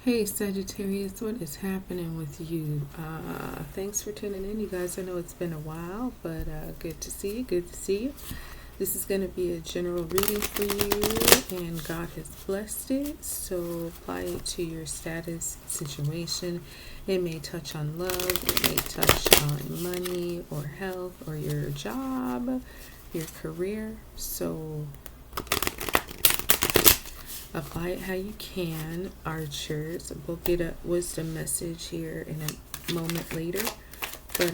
Hey Sagittarius, what is happening with you? Thanks for tuning in, you guys. I know it's been a while, but good to see you. Good to see you. This is going to be a general reading for you, and God has blessed it. So apply it to your status situation. It may touch on love, it may touch on money or health or your job, your career. So apply it how you can, archers. We'll get a wisdom message here in a moment later. But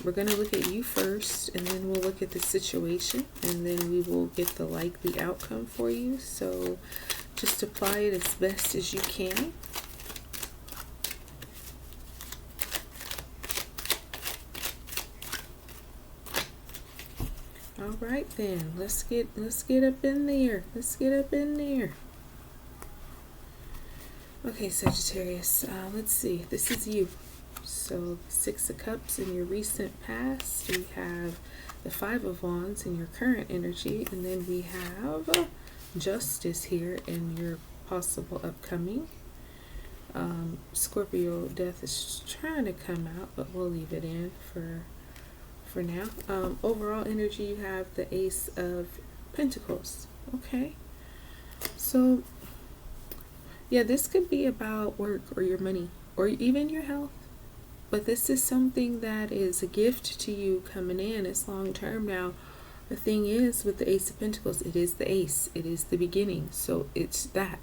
we're going to look at you first, and then we'll look at the situation, and then we will get the likely outcome for you. So just apply it as best as you can. All right then, let's get up in there. Let's get up in there. Okay, Sagittarius, let's see. This is you. So, Six of Cups in your recent past. We have the Five of Wands in your current energy. And then we have Justice here in your possible upcoming. Scorpio, Death is trying to come out, but we'll leave it in for now. Overall energy, you have the Ace of Pentacles. Okay. So, yeah, this could be about work or your money or even your health. But this is something that is a gift to you coming in. It's long term now. The thing is with the Ace of Pentacles, it is the ace. It is the beginning. So it's that.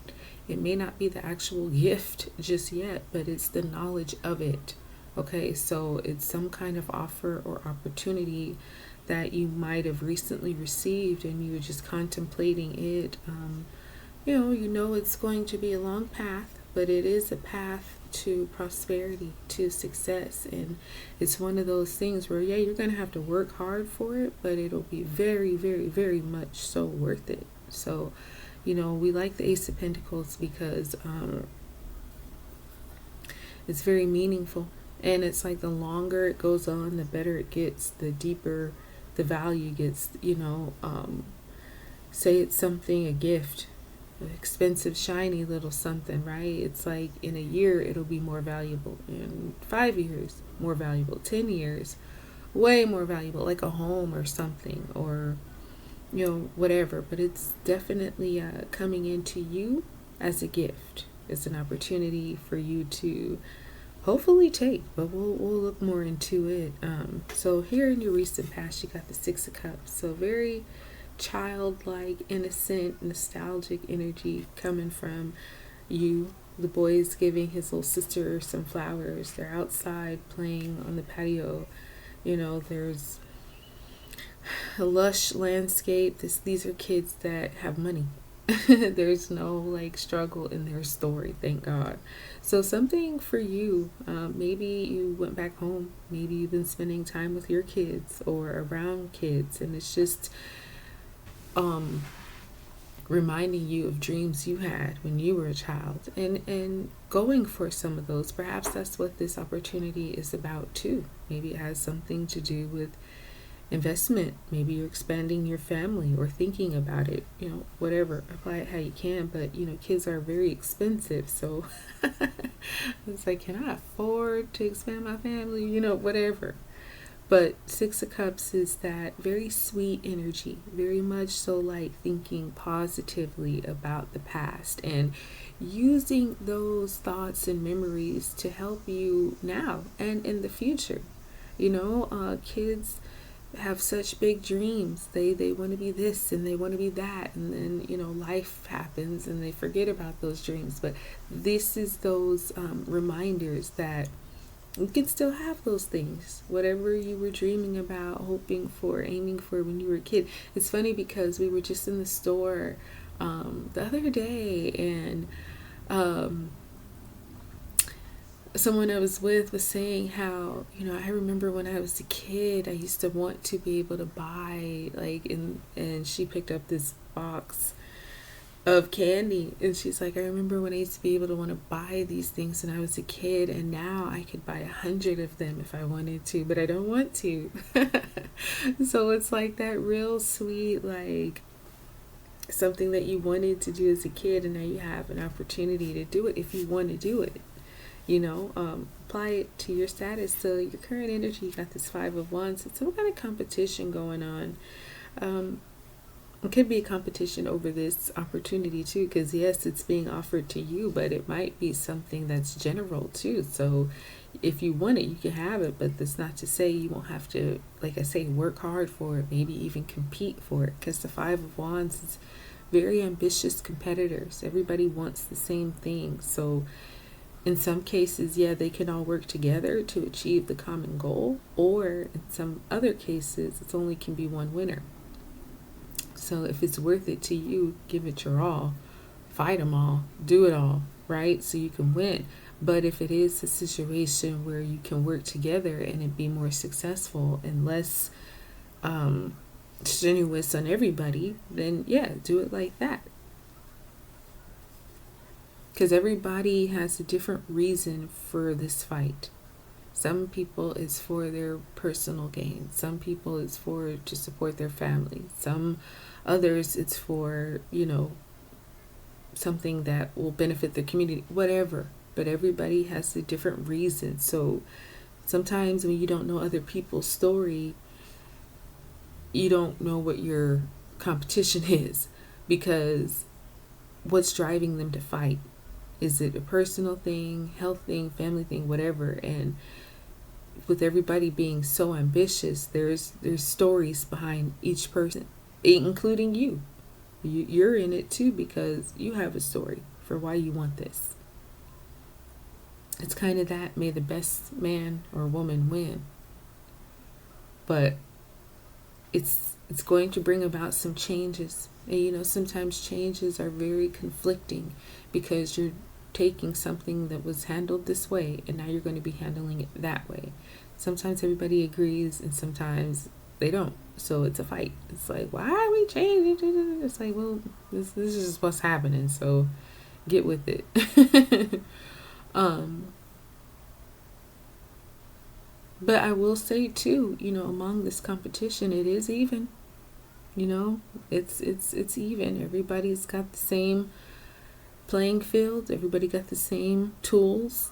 It may not be the actual gift just yet, but it's the knowledge of it. Okay, so it's some kind of offer or opportunity that you might have recently received and you were just contemplating it. You know it's going to be a long path, but it is a path to prosperity, to success. And it's one of those things where, yeah, you're going to have to work hard for it, but it'll be very, very, very much so worth it. So, we like the Ace of Pentacles because it's very meaningful. And it's like the longer it goes on, the better it gets, the deeper the value gets, say it's something, a gift, expensive shiny little something, right? It's like in a year it'll be more valuable, in 5 years more valuable, 10 years way more valuable, like a home or something, or whatever. But it's definitely coming into you as a gift. It's an opportunity for you to hopefully take, but we'll look more into it. So here in your recent past, you got the Six of Cups. So very childlike, innocent, nostalgic energy coming from you. The boy is giving his little sister some flowers. They're outside playing on the patio. There's a lush landscape. These are kids that have money. There's no struggle in their story, thank God. So something for you, maybe you went back home, maybe you've been spending time with your kids or around kids, and it's just reminding you of dreams you had when you were a child, and going for some of those. Perhaps that's what this opportunity is about too. Maybe it has something to do with investment. Maybe you're expanding your family or thinking about it, whatever. Apply it how you can, but kids are very expensive. So it's like, can I afford to expand my family? Whatever. But Six of Cups is that very sweet energy, very much so like thinking positively about the past and using those thoughts and memories to help you now and in the future. Kids have such big dreams. They want to be this and they want to be that, and then life happens and they forget about those dreams. But this is those reminders that you can still have those things, whatever you were dreaming about, hoping for, aiming for when you were a kid. It's funny because we were just in the store the other day, and someone I was with was saying how, I remember when I was a kid, I used to want to be able to buy, and she picked up this box of candy, and she's like, I remember when I used to be able to want to buy these things when I was a kid, and now I could buy 100 of them if I wanted to, but I don't want to. So it's like that real sweet, something that you wanted to do as a kid, and now you have an opportunity to do it if you want to do it. Apply it to your status. So your current energy, you got this Five of Wands. It's some kind of competition going on. It could be a competition over this opportunity too, because yes, it's being offered to you, but it might be something that's general too. So if you want it, you can have it, but that's not to say you won't have to, like I say, work hard for it, maybe even compete for it, because the Five of Wands is very ambitious competitors. Everybody wants the same thing. So in some cases, yeah, they can all work together to achieve the common goal, or in some other cases, it only can be one winner. So if it's worth it to you, give it your all, fight them all, do it all, right? So you can win. But if it is a situation where you can work together and it be more successful and less strenuous on everybody, then yeah, do it like that. Because everybody has a different reason for this fight. Some people it's for their personal gain. Some people it's for to support their family. Some others it's for, something that will benefit the community, whatever. But everybody has a different reason. So sometimes when you don't know other people's story, you don't know what your competition is, because what's driving them to fight? Is it a personal thing, health thing, family thing, whatever? And with everybody being so ambitious, there's stories behind each person, including you. You're in it too because you have a story for why you want this. It's kind of that, may the best man or woman win. But it's going to bring about some changes. And sometimes changes are very conflicting, because you're taking something that was handled this way and now you're going to be handling it that way. Sometimes everybody agrees and sometimes they don't. So it's a fight. It's like, why are we changing? It's like, well, this is just what's happening. So get with it. But I will say too, among this competition, it is even. It's even. Everybody's got the same playing field. Everybody got the same tools.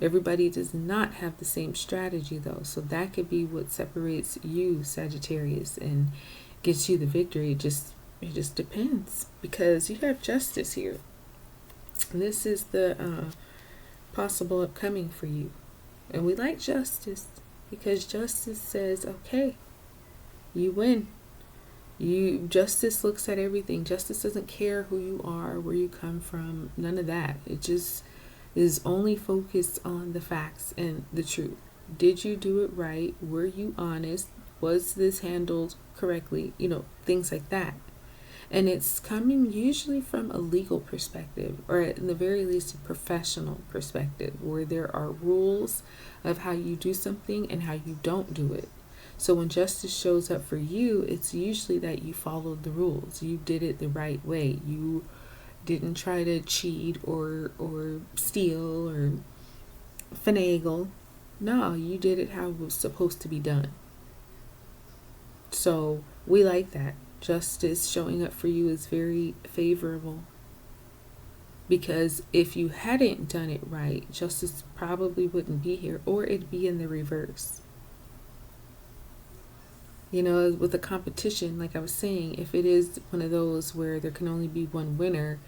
Everybody does not have the same strategy though. So that could be what separates you, Sagittarius, and gets you the victory. It just depends, because you have justice here. This is the possible upcoming for you. And we like justice because justice says, okay, you win. Justice looks at everything. Justice doesn't care who you are, where you come from, none of that. It just is only focused on the facts and the truth. Did you do it right? Were you honest? Was this handled correctly? Things like that. And it's coming usually from a legal perspective, or at the very least a professional perspective, where there are rules of how you do something and how you don't do it. So when justice shows up for you, it's usually that you followed the rules. You did it the right way. You didn't try to cheat or steal or finagle. No, you did it how it was supposed to be done. So we like that. Justice showing up for you is very favorable, because if you hadn't done it right, justice probably wouldn't be here, or it'd be in the reverse. With a competition, like I was saying, if it is one of those where there can only be one winner,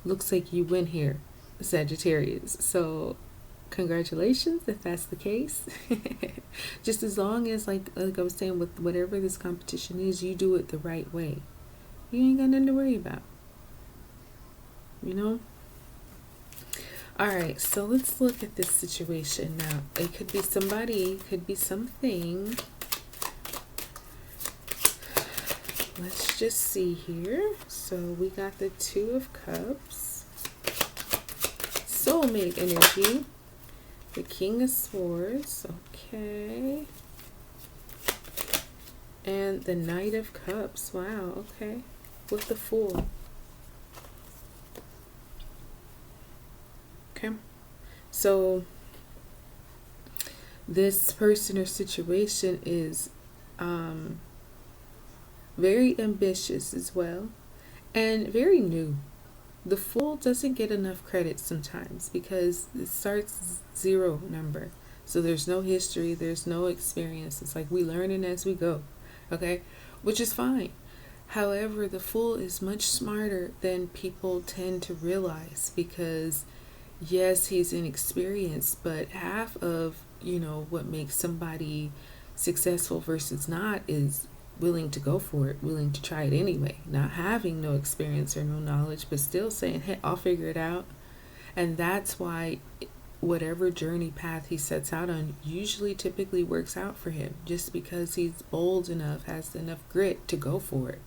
looks like you win here, Sagittarius. So congratulations if that's the case. Just as long as, like I was saying, with whatever this competition is, you do it the right way. You ain't got nothing to worry about. Alright, so let's look at this situation now. It could be somebody, could be something. Let's just see here. So we got the Two of Cups, soulmate energy, the King of Swords, okay, and the Knight of Cups. Wow, okay, with the Fool. Okay, so this person or situation is very ambitious as well, and very new. The Fool doesn't get enough credit sometimes because it starts zero number. So there's no history, there's no experience. It's like we learning as we go. Okay? Which is fine. However, the Fool is much smarter than people tend to realize because yes, he's inexperienced, but half of, what makes somebody successful versus not is willing to go for it, willing to try it anyway, not having no experience or no knowledge, but still saying, hey, I'll figure it out. And that's why whatever journey path he sets out on usually typically works out for him, just because he's bold enough, has enough grit to go for it.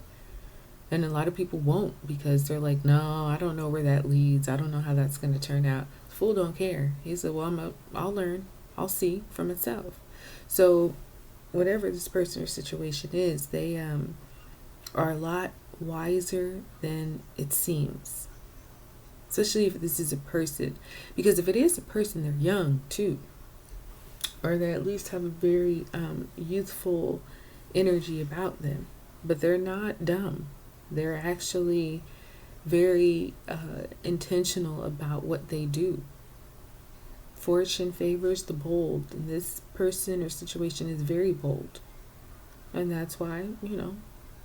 And a lot of people won't because they're like, no, I don't know where that leads. I don't know how that's going to turn out. Fool don't care. He said, well, I'll learn. I'll see for myself. So whatever this person or situation is, they are a lot wiser than it seems. Especially if this is a person. Because if it is a person, they're young too. Or they at least have a very youthful energy about them. But they're not dumb. They're actually very intentional about what they do. Fortune favors the bold, and this person or situation is very bold. And that's why,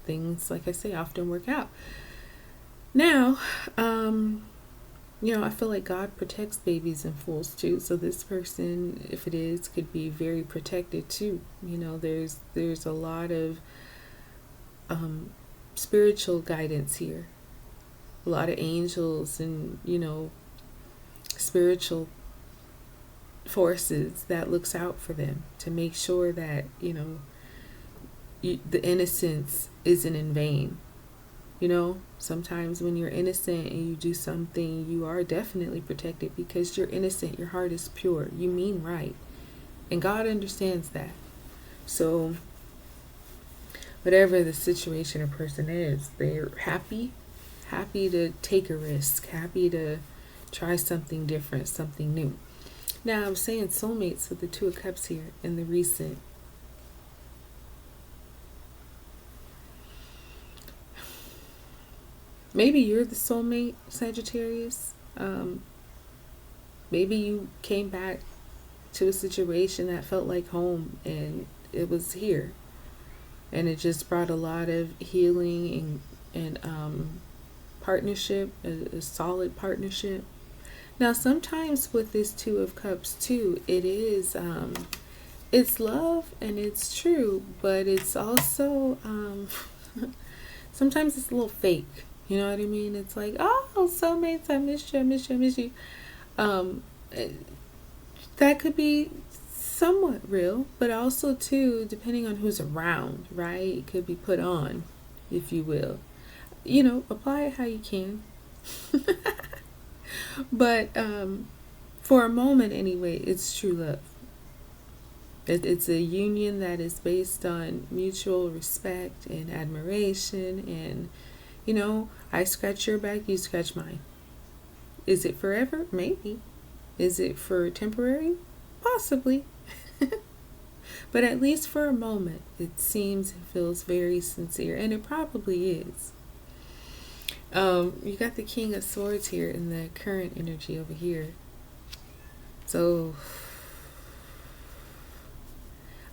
things, like I say, often work out. Now, I feel like God protects babies and fools too. So this person, if it is, could be very protected too. There's a lot of spiritual guidance here, a lot of angels and spiritual forces that looks out for them to make sure that the innocence isn't in vain. Sometimes when you're innocent and you do something, you are definitely protected because you're innocent, your heart is pure, you mean right, and God understands that. So whatever the situation or person is, they're happy to take a risk, happy to try something different, something new. Now, I'm saying soulmates with the Two of Cups here in the recent. Maybe you're the soulmate, Sagittarius. Maybe you came back to a situation that felt like home and it was here. And it just brought a lot of healing and partnership, a solid partnership. Now, sometimes with this Two of Cups too, it is, it's love and it's true, but it's also, sometimes it's a little fake. You know what I mean? It's like, oh, soulmates, I miss you, I miss you, I miss you. That could be somewhat real, but also too, depending on who's around, right? It could be put on, if you will. Apply it how you can. But for a moment anyway, it's true love. It's a union that is based on mutual respect and admiration, and I scratch your back, you scratch mine. Is it forever? Maybe. Is it for temporary? Possibly. But at least for a moment, it seems and feels very sincere, and it probably is. You got the King of Swords here in the current energy over here. So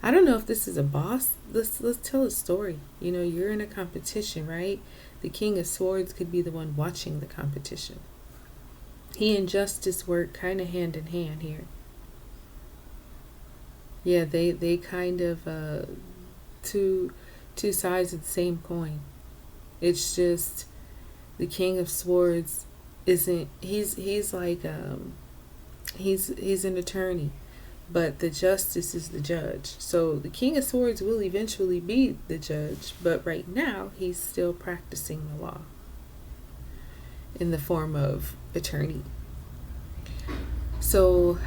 I don't know if this is a boss. Let's tell a story. You're in a competition, right? The King of Swords could be the one watching the competition. He and Justice work kind of hand in hand here. Yeah, they kind of two sides of the same coin. It's just the King of Swords isn't, he's like he's an attorney, but the Justice is the judge. So the King of Swords will eventually be the judge, but right now he's still practicing the law in the form of attorney. So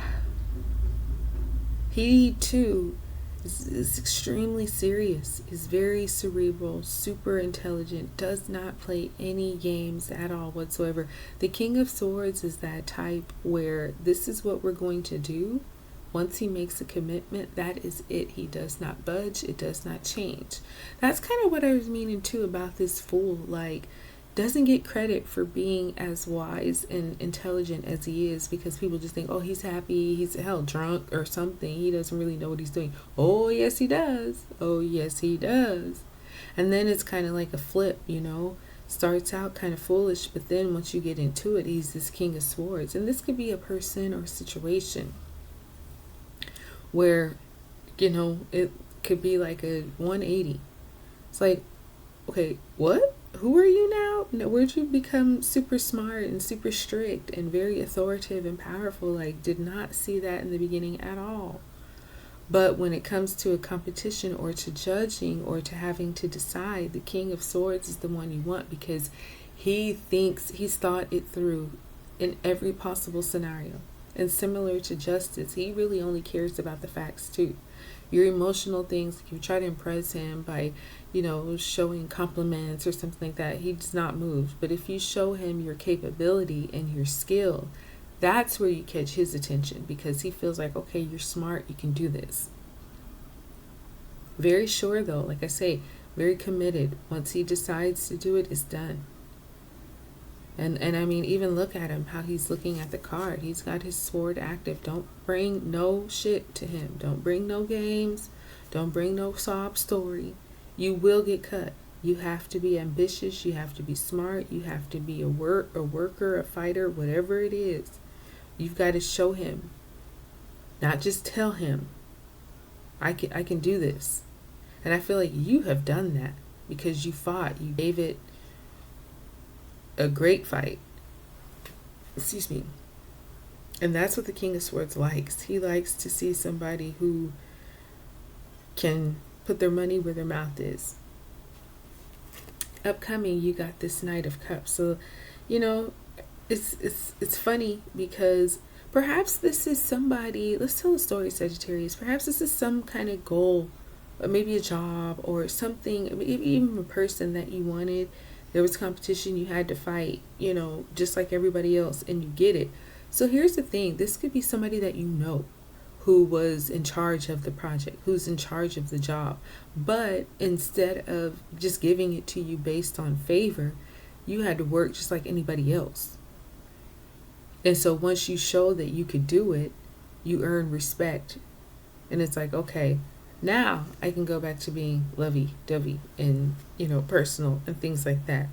he too is extremely serious, is very cerebral, super intelligent, does not play any games at all whatsoever. The King of Swords is that type where this is what we're going to do. Once he makes a commitment, that is it. He does not budge. It does not change. That's kind of what I was meaning too about this Fool. Like, doesn't get credit for being as wise and intelligent as he is, because people just think, oh, he's happy, he's hell drunk or something, he doesn't really know what he's doing. Oh yes he does. Oh yes he does. And then it's kind of like a flip, starts out kind of foolish, but then once you get into it, he's this King of Swords. And this could be a person or situation where it could be like a 180. It's like, okay, what? Who are you now? Where'd you become super smart and super strict and very authoritative and powerful? Like, did not see that in the beginning at all. But when it comes to a competition or to judging or to having to decide, the King of Swords is the one you want, because he thinks he's thought it through in every possible scenario. And similar to Justice, he really only cares about the facts too. Your emotional things, if you try to impress him by, showing compliments or something like that, he does not move. But if you show him your capability and your skill, that's where you catch his attention, because he feels like, okay, you're smart, you can do this. Very sure though, like I say, very committed. Once he decides to do it, it's done. And I mean, even look at him, how he's looking at the card. He's got his sword active. Don't bring no shit to him. Don't bring no games. Don't bring no sob story. You will get cut. You have to be ambitious. You have to be smart. You have to be a worker, a fighter, whatever it is. You've got to show him, not just tell him, I can do this. And I feel like you have done that, because you fought. You gave it a great fight. Excuse me. And that's what the King of Swords likes. He likes to see somebody who can put their money where their mouth is. Upcoming, you got this Knight of Cups. So, it's funny, because perhaps this is somebody, let's tell a story, Sagittarius. Perhaps this is some kind of goal, or maybe a job or something, even a person that you wanted. There was competition, you had to fight, just like everybody else, and you get it. So here's the thing. This could be somebody that who was in charge of the project, who's in charge of the job. But instead of just giving it to you based on favor, you had to work just like anybody else. And so once you show that you could do it, you earn respect. And it's like, okay, now I can go back to being lovey-dovey and, personal and things like that.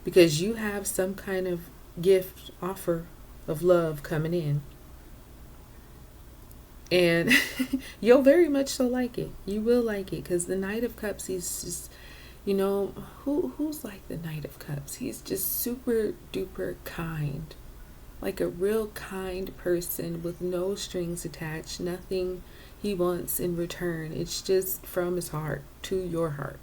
Because you have some kind of gift, offer of love coming in. And you'll very much so like it. You will like it, because the Knight of Cups, he's just, who's like the Knight of Cups? He's just super duper kind. Like a real kind person with no strings attached, nothing he wants in return. It's just from his heart to your heart.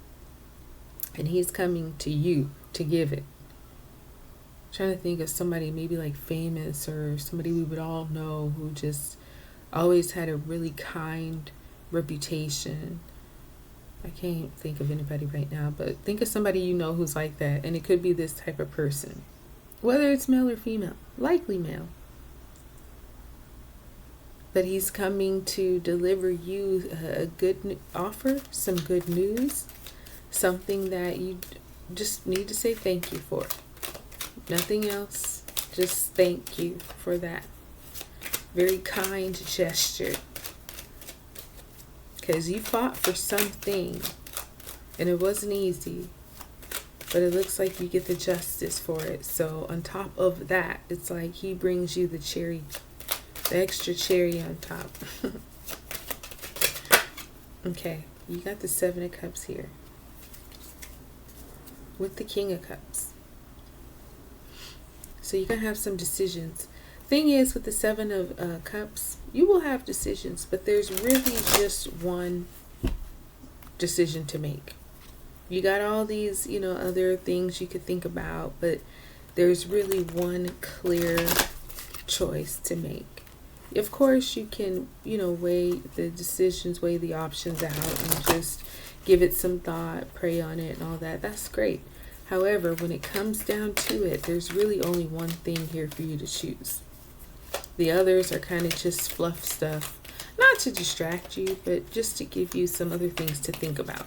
And he's coming to you to give it. I'm trying to think of somebody maybe like famous or somebody we would all know who just always had a really kind reputation. I can't think of anybody right now, but think of somebody who's like that. And it could be this type of person. Whether it's male or female, likely male. But he's coming to deliver you a good offer, some good news, something that you just need to say thank you for. Nothing else, just thank you for that. Very kind gesture. Because you fought for something, and it wasn't easy. But it looks like you get the justice for it. So on top of that, it's like he brings you the cherry, the extra cherry on top. Okay, you got the Seven of Cups here with the King of Cups. So you're going to have some decisions. Thing is, with the Seven of Cups, you will have decisions, but there's really just one decision to make. You got all these, other things you could think about, but there's really one clear choice to make. Of course, you can, weigh the decisions, weigh the options out, and just give it some thought, pray on it and all that. That's great. However, when it comes down to it, there's really only one thing here for you to choose. The others are kind of just fluff stuff, not to distract you, but just to give you some other things to think about.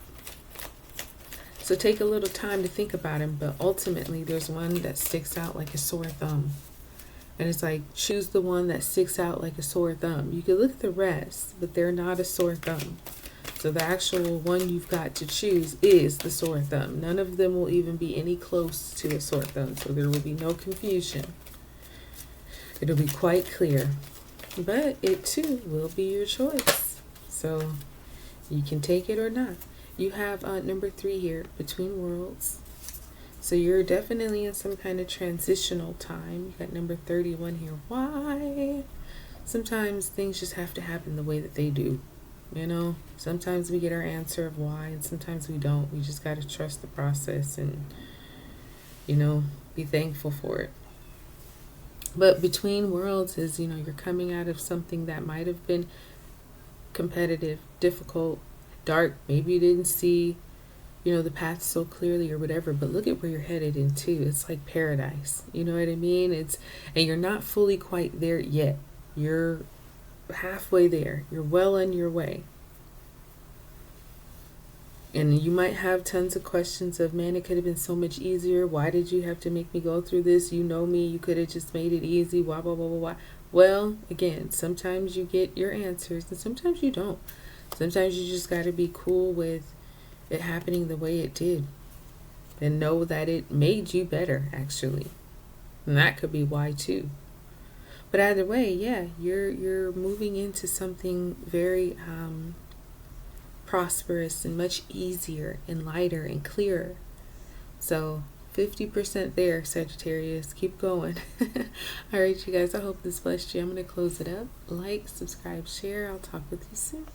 So So take a little time to think about them, but ultimately there's one that sticks out like a sore thumb. And it's like, choose the one that sticks out like a sore thumb. You can look at the rest, but they're not a sore thumb. So the actual one you've got to choose is the sore thumb. None of them will even be any close to a sore thumb, so there will be no confusion. It'll be quite clear. But it too will be your choice. So you can take it or not. You have number 3 here, between worlds. So you're definitely in some kind of transitional time. You got number 31 here. Why? Sometimes things just have to happen the way that they do. You know, sometimes we get our answer of why, and sometimes we don't. We just got to trust the process and, you know, be thankful for it. But between worlds is, you know, you're coming out of something that might have been competitive, difficult, dark. Maybe you didn't see, you know, the path so clearly or whatever, but look at where you're headed into. It's like paradise. You know what I mean? And you're not fully quite there yet. You're halfway there. You're well on your way. And you might have tons of questions of, man, it could have been so much easier. Why did you have to make me go through this? You know me. You could have just made it easy. Blah, blah, blah, blah, blah. Well, again, sometimes you get your answers and sometimes you don't. Sometimes you just got to be cool with it happening the way it did. And know that it made you better, actually. And that could be why, too. But either way, yeah, you're moving into something very prosperous and much easier and lighter and clearer. So 50% there, Sagittarius. Keep going. All right, you guys, I hope this blessed you. I'm going to close it up. Like, subscribe, share. I'll talk with you soon.